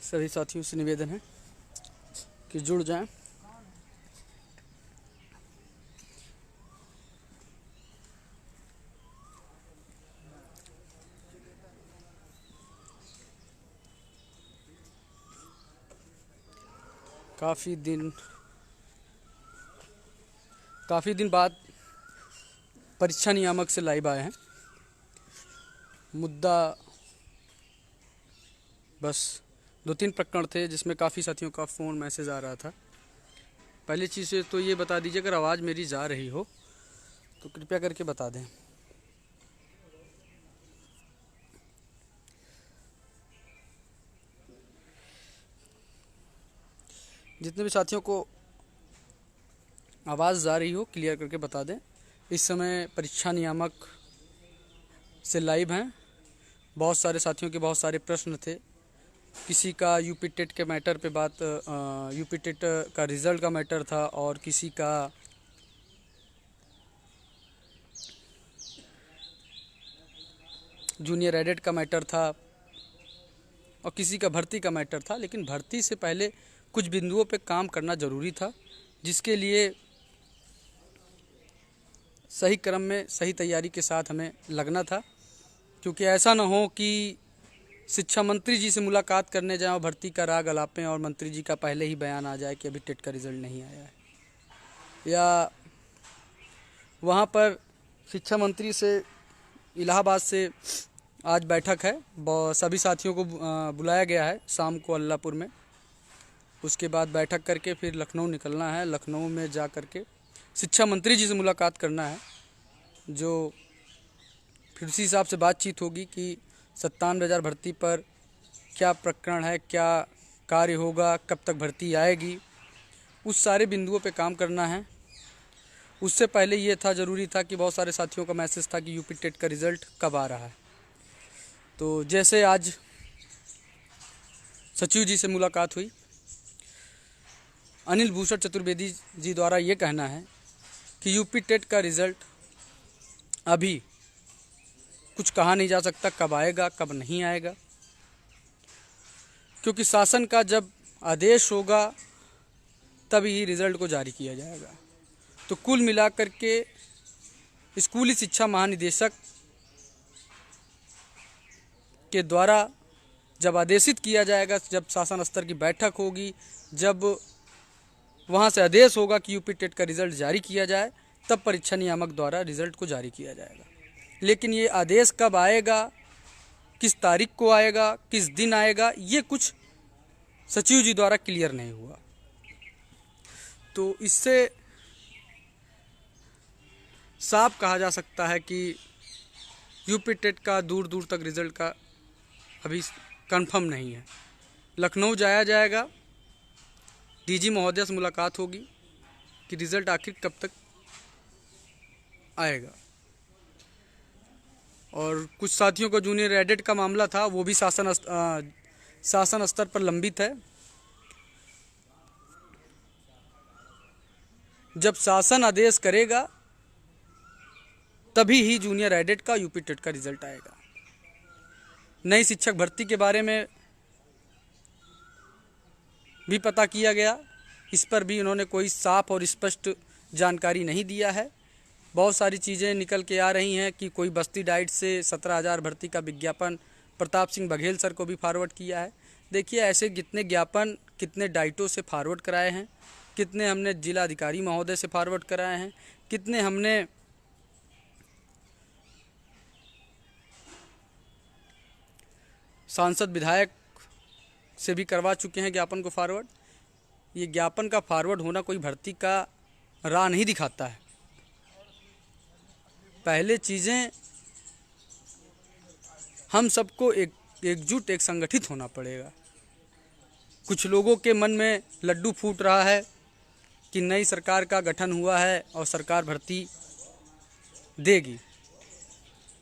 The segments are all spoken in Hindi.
सभी साथियों से निवेदन है कि जुड़ जाएं। काफ़ी दिन बाद परीक्षा नियामक से लाइव आए हैं। मुद्दा बस 2-3 प्रकरण थे जिसमें काफ़ी साथियों का फ़ोन मैसेज आ रहा था। पहली चीज़ तो ये बता दीजिए, अगर आवाज़ मेरी जा रही हो तो कृपया करके बता दें। जितने भी साथियों को आवाज़ जा रही हो क्लियर करके बता दें। इस समय परीक्षा नियामक से लाइव हैं। बहुत सारे साथियों के बहुत सारे प्रश्न थे। किसी का यूपी टेट के मैटर पे बात, यूपी टेट का रिज़ल्ट का मैटर था, और किसी का जूनियर एडेड का मैटर था, और किसी का भर्ती का मैटर था। लेकिन भर्ती से पहले कुछ बिंदुओं पे काम करना ज़रूरी था, जिसके लिए सही क्रम में सही तैयारी के साथ हमें लगना था। क्योंकि ऐसा ना हो कि शिक्षा मंत्री जी से मुलाकात करने जाएं और भर्ती का राग अलापें और मंत्री जी का पहले ही बयान आ जाए कि अभी टेट का रिज़ल्ट नहीं आया है, या वहाँ पर शिक्षा मंत्री से इलाहाबाद से आज बैठक है। सभी साथियों को बुलाया गया है शाम को अल्लाहपुर में। उसके बाद बैठक करके फिर लखनऊ निकलना है। लखनऊ में जा करके शिक्षा मंत्री जी से मुलाकात करना है, जो फिर उसी हिसाब से बातचीत होगी कि 97,000 भर्ती पर क्या प्रकरण है, क्या कार्य होगा, कब तक भर्ती आएगी। उस सारे बिंदुओं पे काम करना है। उससे पहले ये था, ज़रूरी था कि बहुत सारे साथियों का मैसेज था कि यूपी टेट का रिज़ल्ट कब आ रहा है। तो जैसे आज सचिव जी से मुलाकात हुई, अनिल भूषण चतुर्वेदी जी द्वारा ये कहना है कि यूपी टेट का रिज़ल्ट अभी कुछ कहा नहीं जा सकता कब आएगा कब नहीं आएगा, क्योंकि शासन का जब आदेश होगा तभी ही रिज़ल्ट को जारी किया जाएगा। तो कुल मिलाकर के स्कूली शिक्षा महानिदेशक के द्वारा जब आदेशित किया जाएगा, जब शासन स्तर की बैठक होगी, जब वहाँ से आदेश होगा कि यूपी टेट का रिज़ल्ट जारी किया जाए, तब परीक्षा नियामक द्वारा रिज़ल्ट को जारी किया जाएगा। लेकिन ये आदेश कब आएगा, किस तारीख को आएगा, किस दिन आएगा, ये कुछ सचिव जी द्वारा क्लियर नहीं हुआ। तो इससे साफ कहा जा सकता है कि यूपी टेट का दूर दूर तक रिज़ल्ट का अभी कंफर्म नहीं है। लखनऊ जाया जाएगा, डीजी महोदय से मुलाकात होगी कि रिज़ल्ट आखिर कब तक आएगा। और कुछ साथियों का जूनियर एडेड का मामला था, वो भी शासन स्तर पर लंबित है। जब शासन आदेश करेगा तभी ही जूनियर एडेड का यूपी टेट का रिज़ल्ट आएगा। नई शिक्षक भर्ती के बारे में भी पता किया गया, इस पर भी उन्होंने कोई साफ और स्पष्ट जानकारी नहीं दिया है। बहुत सारी चीज़ें निकल के आ रही हैं कि कोई बस्ती डाइट से 17,000 भर्ती का विज्ञापन प्रताप सिंह बघेल सर को भी फॉरवर्ड किया है। देखिए, ऐसे कितने ज्ञापन कितने डाइटों से फॉरवर्ड कराए हैं, कितने हमने जिला अधिकारी महोदय से फॉरवर्ड कराए हैं, कितने हमने सांसद विधायक से भी करवा चुके हैं ज्ञापन को फॉरवर्ड। ये ज्ञापन का फॉरवर्ड होना कोई भर्ती का राह नहीं दिखाता है। पहले चीज़ें हम सबको एकजुट एक संगठित होना पड़ेगा। कुछ लोगों के मन में लड्डू फूट रहा है कि नई सरकार का गठन हुआ है और सरकार भर्ती देगी।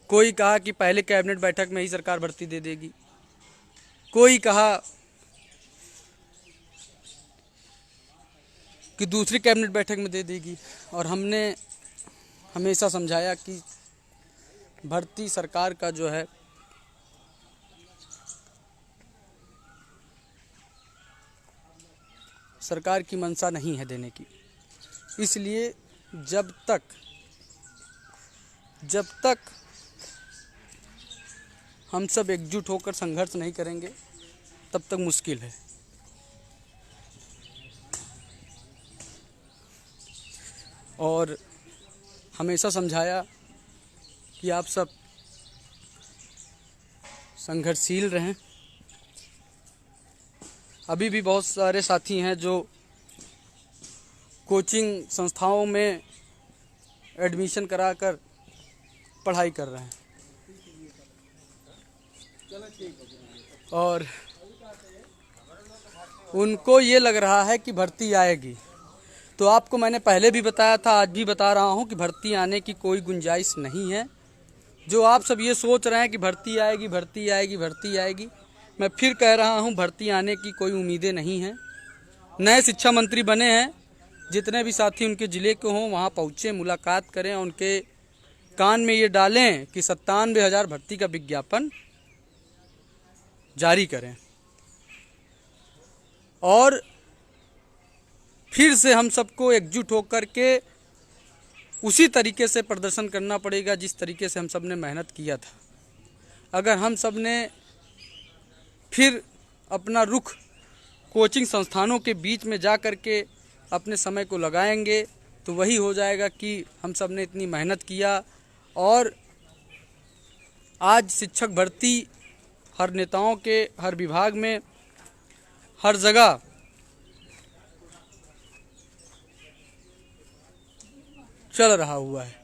कोई कहा कि पहले कैबिनेट बैठक में ही सरकार भर्ती दे देगी, कोई कहा कि दूसरी कैबिनेट बैठक में दे देगी। और हमने हमेशा समझाया कि भर्ती सरकार का जो है सरकार की मंशा नहीं है देने की। इसलिए जब तक हम सब एकजुट होकर संघर्ष नहीं करेंगे तब तक मुश्किल है। और हमेशा समझाया कि आप सब संघर्षशील रहें। अभी भी बहुत सारे साथी हैं जो कोचिंग संस्थाओं में एडमिशन कराकर पढ़ाई कर रहे हैं और उनको ये लग रहा है कि भर्ती आएगी। तो आपको मैंने पहले भी बताया था, आज भी बता रहा हूँ कि भर्ती आने की कोई गुंजाइश नहीं है। जो आप सब ये सोच रहे हैं कि भर्ती आएगी, भर्ती आएगी, भर्ती आएगी, मैं फिर कह रहा हूँ भर्ती आने की कोई उम्मीदें नहीं हैं। नए शिक्षा मंत्री बने हैं, जितने भी साथी उनके ज़िले के हों वहाँ पहुँचें, मुलाकात करें, उनके कान में ये डालें कि 97,000 भर्ती का विज्ञापन जारी करें। और फिर से हम सबको एकजुट होकर के उसी तरीके से प्रदर्शन करना पड़ेगा जिस तरीके से हम सब ने मेहनत किया था। अगर हम सब ने फिर अपना रुख कोचिंग संस्थानों के बीच में जा कर के अपने समय को लगाएंगे तो वही हो जाएगा कि हम सब ने इतनी मेहनत किया। और आज शिक्षक भर्ती हर नेताओं के, हर विभाग में, हर जगह चल रहा हुआ है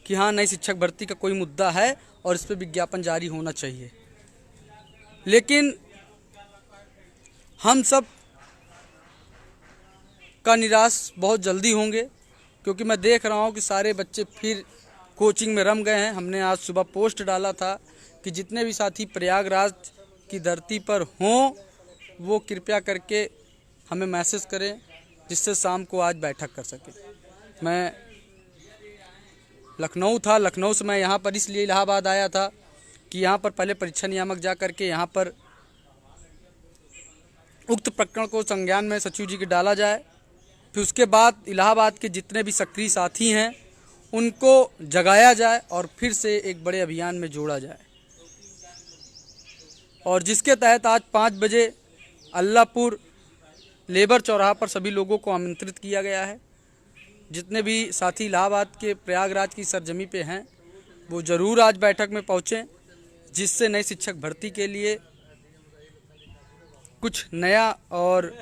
कि हाँ, नई शिक्षक भर्ती का कोई मुद्दा है और इस पर विज्ञापन जारी होना चाहिए। लेकिन हम सब का निराश बहुत जल्दी होंगे, क्योंकि मैं देख रहा हूँ कि सारे बच्चे फिर कोचिंग में रम गए हैं। हमने आज सुबह पोस्ट डाला था कि जितने भी साथी प्रयागराज की धरती पर हों वो कृपया करके हमें मैसेज करें, जिससे शाम को आज बैठक कर सकें। मैं लखनऊ था, लखनऊ से मैं यहाँ पर इसलिए इलाहाबाद आया था कि यहाँ पर पहले परीक्षा नियामक जा करके यहाँ पर उक्त प्रकरण को संज्ञान में सचिव जी के डाला जाए। फिर उसके बाद इलाहाबाद के जितने भी सक्रिय साथी हैं उनको जगाया जाए और फिर से एक बड़े अभियान में जोड़ा जाए। और जिसके तहत आज 5 बजे अल्लाहपुर लेबर चौराहा पर सभी लोगों को आमंत्रित किया गया है। जितने भी साथी इलाहाबाद के प्रयागराज की सरजमी पे हैं वो ज़रूर आज बैठक में पहुँचें, जिससे नई शिक्षक भर्ती के लिए कुछ नया और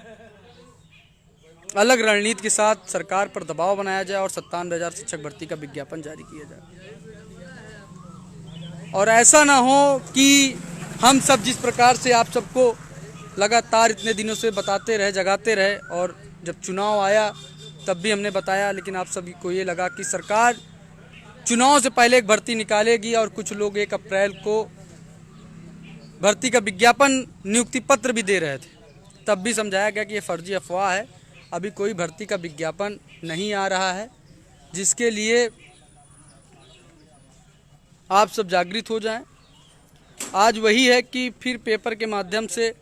अलग रणनीति के साथ सरकार पर दबाव बनाया जाए और 97,000 शिक्षक भर्ती का विज्ञापन जारी किया जाए। और ऐसा ना हो कि हम सब जिस प्रकार से आप सबको लगातार इतने दिनों से बताते रहे, जगाते रहे, और जब चुनाव आया तब भी हमने बताया, लेकिन आप सभी को ये लगा कि सरकार चुनाव से पहले एक भर्ती निकालेगी और कुछ लोग 1 अप्रैल को भर्ती का विज्ञापन, नियुक्ति पत्र भी दे रहे थे। तब भी समझाया गया कि ये फर्जी अफवाह है, अभी कोई भर्ती का विज्ञापन नहीं आ रहा है, जिसके लिए आप सब जागृत हो जाएं। आज वही है कि फिर पेपर के माध्यम से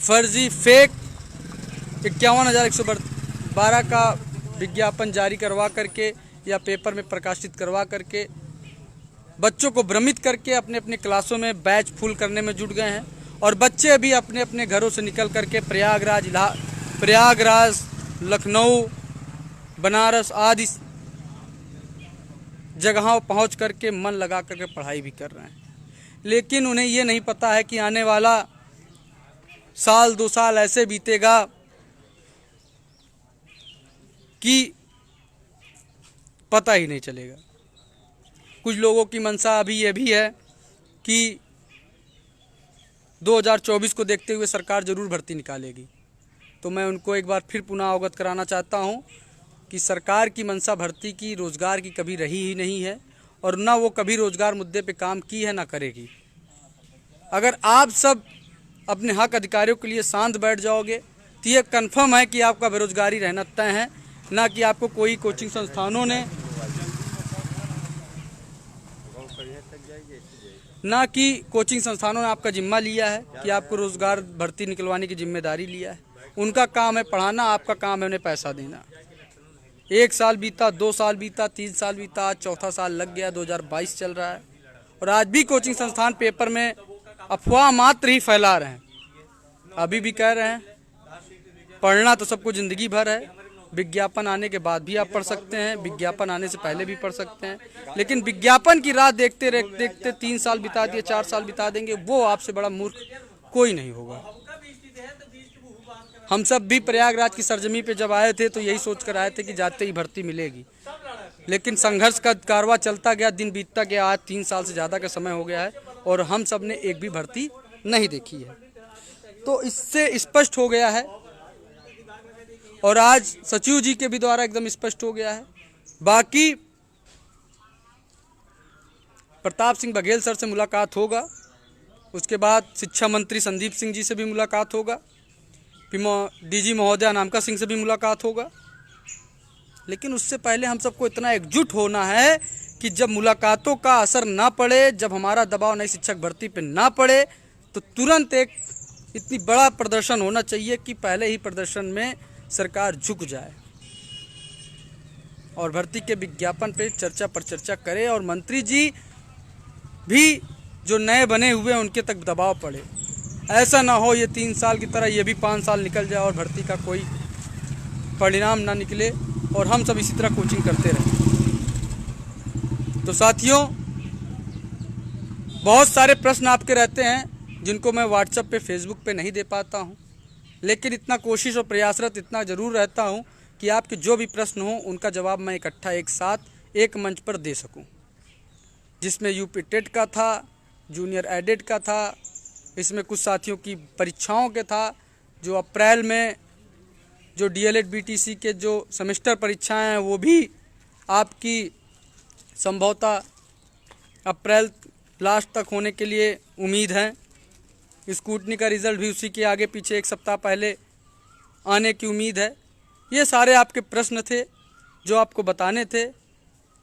फर्जी फेक 51,112 का विज्ञापन जारी करवा करके या पेपर में प्रकाशित करवा करके बच्चों को भ्रमित करके अपने अपने क्लासों में बैच फुल करने में जुट गए हैं। और बच्चे अभी अपने अपने घरों से निकल करके प्रयागराज, लखनऊ, बनारस आदि जगहों पहुंच करके मन लगा करके पढ़ाई भी कर रहे हैं। लेकिन उन्हें ये नहीं पता है कि आने वाला साल 2 साल ऐसे बीतेगा कि पता ही नहीं चलेगा। कुछ लोगों की मंशा अभी ये भी है कि 2024 को देखते हुए सरकार ज़रूर भर्ती निकालेगी। तो मैं उनको एक बार फिर पुनः अवगत कराना चाहता हूं कि सरकार की मंशा भर्ती की, रोज़गार की कभी रही ही नहीं है और ना वो कभी रोज़गार मुद्दे पे काम की है, ना करेगी। अगर आप सब अपने हक अधिकारियों के लिए शांत बैठ जाओगे तो ये कन्फर्म है कि आपका बेरोजगारी रहना तय है, ना कि आपको कोई कोचिंग संस्थानों ने ना कि कोचिंग संस्थानों ने आपका जिम्मा लिया है कि आपको रोजगार भर्ती निकलवाने की जिम्मेदारी लिया है। उनका काम है पढ़ाना, आपका काम है उन्हें पैसा देना। 1 साल बीता, 2 साल बीता, 3 साल बीता, आज चौथा साल लग गया, 2022 चल रहा है और आज भी कोचिंग संस्थान पेपर में अफवाह मात्र ही फैला रहे हैं। अभी भी कह रहे हैं पढ़ना तो सबको जिंदगी भर है, विज्ञापन आने के बाद भी आप पढ़ सकते हैं, विज्ञापन आने से पहले भी पढ़ सकते हैं, लेकिन विज्ञापन की राह देखते देखते 3 साल बिता दिए, 4 साल बिता देंगे, वो आपसे बड़ा मूर्ख कोई नहीं होगा। हम सब भी प्रयागराज की सरजमी पे जब आए थे तो यही सोच कर आए थे कि जाते ही भर्ती मिलेगी, लेकिन संघर्ष का कारवां चलता गया, दिन बीतता गया, आज 3 साल से ज़्यादा का समय हो गया है और हम सब ने एक भी भर्ती नहीं देखी है। तो इससे स्पष्ट हो गया है और आज सचिव जी के भी द्वारा एकदम स्पष्ट हो गया है। बाकी प्रताप सिंह बघेल सर से मुलाकात होगा, उसके बाद शिक्षा मंत्री संदीप सिंह जी से भी मुलाकात होगा, डीजी महोदय अनामिका सिंह से भी मुलाकात होगा, लेकिन उससे पहले हम सबको इतना एकजुट होना है कि जब मुलाकातों का असर ना पड़े, जब हमारा दबाव नई शिक्षक भर्ती पे ना पड़े, तो तुरंत एक इतनी बड़ा प्रदर्शन होना चाहिए कि पहले ही प्रदर्शन में सरकार झुक जाए और भर्ती के विज्ञापन पे चर्चा पर चर्चा करे और मंत्री जी भी जो नए बने हुए हैं उनके तक दबाव पड़े। ऐसा ना हो ये 3 साल की तरह ये भी 5 साल निकल जाए और भर्ती का कोई परिणाम ना निकले और हम सब इसी तरह कोचिंग करते रहें। तो साथियों, बहुत सारे प्रश्न आपके रहते हैं जिनको मैं व्हाट्सएप पे, फेसबुक पे नहीं दे पाता हूं, लेकिन इतना कोशिश और प्रयासरत इतना ज़रूर रहता हूं कि आपके जो भी प्रश्न हों उनका जवाब मैं इकट्ठा एक साथ एक मंच पर दे सकूं, जिसमें यूपी टेट का था, जूनियर एडेड का था, इसमें कुछ साथियों की परीक्षाओं के था, जो अप्रैल में जो डीएलएड बीटीसी के जो सेमेस्टर परीक्षाएं हैं वो भी आपकी संभवतः अप्रैल लास्ट तक होने के लिए उम्मीद है। स्कूटनी का रिज़ल्ट भी उसी के आगे पीछे 1 सप्ताह पहले आने की उम्मीद है। ये सारे आपके प्रश्न थे जो आपको बताने थे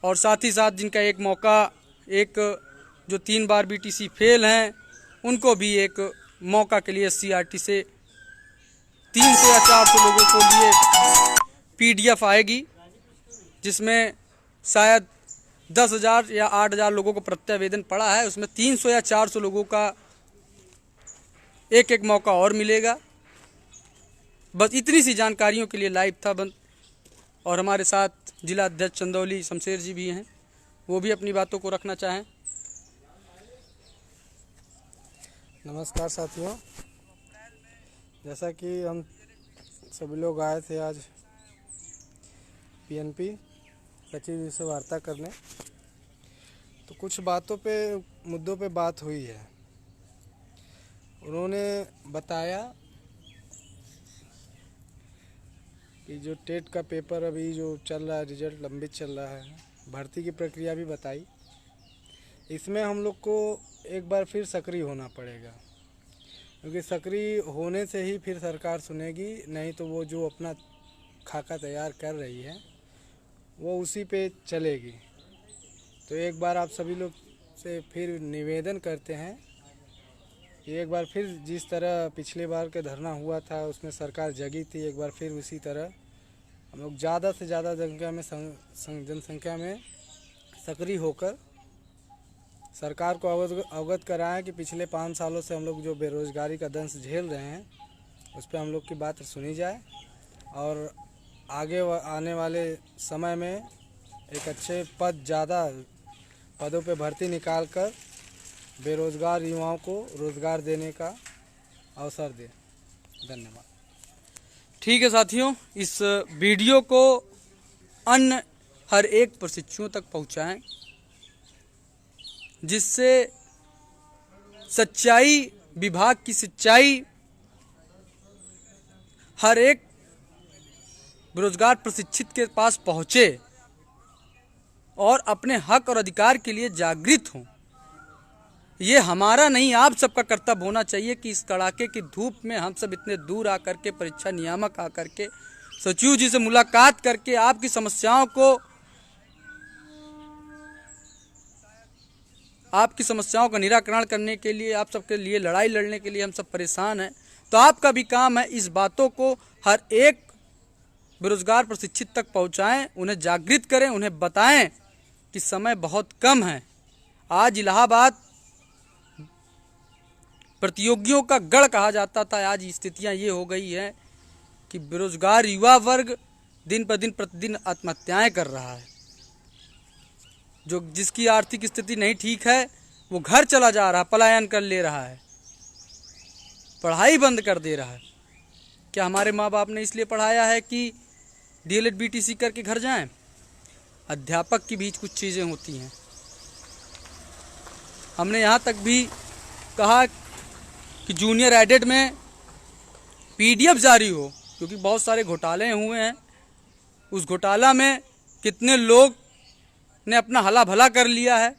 और साथ ही साथ जिनका एक मौका, एक जो 3 बार बीटीसी फेल हैं उनको भी एक मौका के लिए सीआरटी से 300 या 400 लोगों को लिए पीडीएफ आएगी, जिसमें शायद 10,000 या 8,000 लोगों को प्रत्यावेदन पड़ा है, उसमें 300 या 400 लोगों का एक एक मौका और मिलेगा। बस इतनी सी जानकारियों के लिए लाइव था बंद। और हमारे साथ जिला अध्यक्ष चंदौली शमशेर जी भी हैं, वो भी अपनी बातों को रखना चाहें। नमस्कार साथियों, जैसा कि हम सभी लोग आए थे आज पीएनपी सचिव जी से वार्ता करने, तो कुछ बातों पे, मुद्दों पे बात हुई है। उन्होंने बताया कि जो टेट का पेपर अभी जो चल रहा है, रिजल्ट लंबित चल रहा है, भर्ती की प्रक्रिया भी बताई। इसमें हम लोग को एक बार फिर सक्रिय होना पड़ेगा, क्योंकि सक्रिय होने से ही फिर सरकार सुनेगी, नहीं तो वो जो अपना खाका तैयार कर रही है वो उसी पे चलेगी। तो एक बार आप सभी लोग से फिर निवेदन करते हैं कि एक बार फिर जिस तरह पिछले बार का धरना हुआ था उसमें सरकार जगी थी, एक बार फिर उसी तरह हम लोग ज़्यादा से ज़्यादा जनसंख्या में सक्रिय होकर सरकार को अवगत कराएं कि पिछले 5 सालों से हम लोग जो बेरोज़गारी का दंश झेल रहे हैं उस पर हम लोग की बात सुनी जाए और आगे आने वाले समय में एक अच्छे ज़्यादा पदों पे भर्ती निकाल कर बेरोज़गार युवाओं को रोज़गार देने का अवसर दें। धन्यवाद। ठीक है साथियों, इस वीडियो को अन्य हर एक प्रशिक्षुओं तक पहुंचाएं, जिससे सच्चाई, विभाग की सच्चाई हर एक बेरोजगार प्रशिक्षित के पास पहुंचे और अपने हक और अधिकार के लिए जागृत हों। ये हमारा नहीं, आप सबका कर्तव्य होना चाहिए कि इस कड़ाके की धूप में हम सब इतने दूर आकर के, परीक्षा नियामक आकर के, सचिव जी से मुलाकात करके आपकी समस्याओं को आपकी समस्याओं का निराकरण करने के लिए, आप सबके लिए लड़ाई लड़ने के लिए हम सब परेशान हैं। तो आपका भी काम है इस बातों को हर एक बेरोजगार प्रशिक्षित तक पहुंचाएं, उन्हें जागृत करें, उन्हें बताएं कि समय बहुत कम है। आज इलाहाबाद प्रतियोगियों का गढ़ कहा जाता था, आज स्थितियां ये हो गई हैं कि बेरोजगार युवा वर्ग दिन पर दिन प्रतिदिन आत्महत्याएं कर रहा है। जो जिसकी आर्थिक स्थिति नहीं ठीक है वो घर चला जा रहा, पलायन कर ले रहा है, पढ़ाई बंद कर दे रहा है। क्या हमारे माँ बाप ने इसलिए पढ़ाया है कि डीएलएड बीटीसी करके घर जाएं? अध्यापक की भी कुछ चीज़ें होती हैं। हमने यहाँ तक भी कहा कि जूनियर एडेड में पीडीएफ जारी हो, क्योंकि बहुत सारे घोटाले हुए हैं। उस घोटाला में कितने लोग ने अपना हला भला कर लिया है,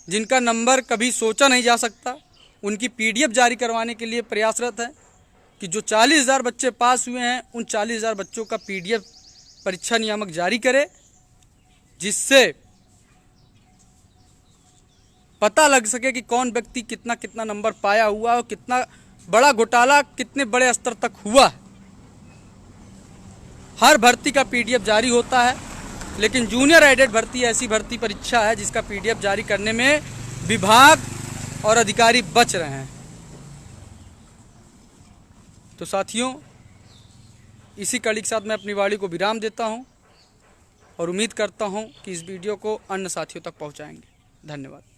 जिनका नंबर कभी सोचा नहीं जा सकता, उनकी पीडीएफ जारी करवाने के लिए प्रयासरत है कि जो 40,000 बच्चे पास हुए हैं उन 40,000 बच्चों का पीडीएफ परीक्षा नियामक जारी करे, जिससे पता लग सके कि कौन व्यक्ति कितना कितना नंबर पाया हुआ और कितना बड़ा घोटाला कितने बड़े स्तर तक हुआ है। हर भर्ती का पीडीएफ जारी होता है, लेकिन जूनियर एडेड भर्ती ऐसी भर्ती परीक्षा है जिसका पीडीएफ जारी करने में विभाग और अधिकारी बच रहे हैं। तो साथियों, इसी कड़ी के साथ मैं अपनी वाणी को विराम देता हूं और उम्मीद करता हूं कि इस वीडियो को अन्य साथियों तक पहुंचाएंगे। धन्यवाद।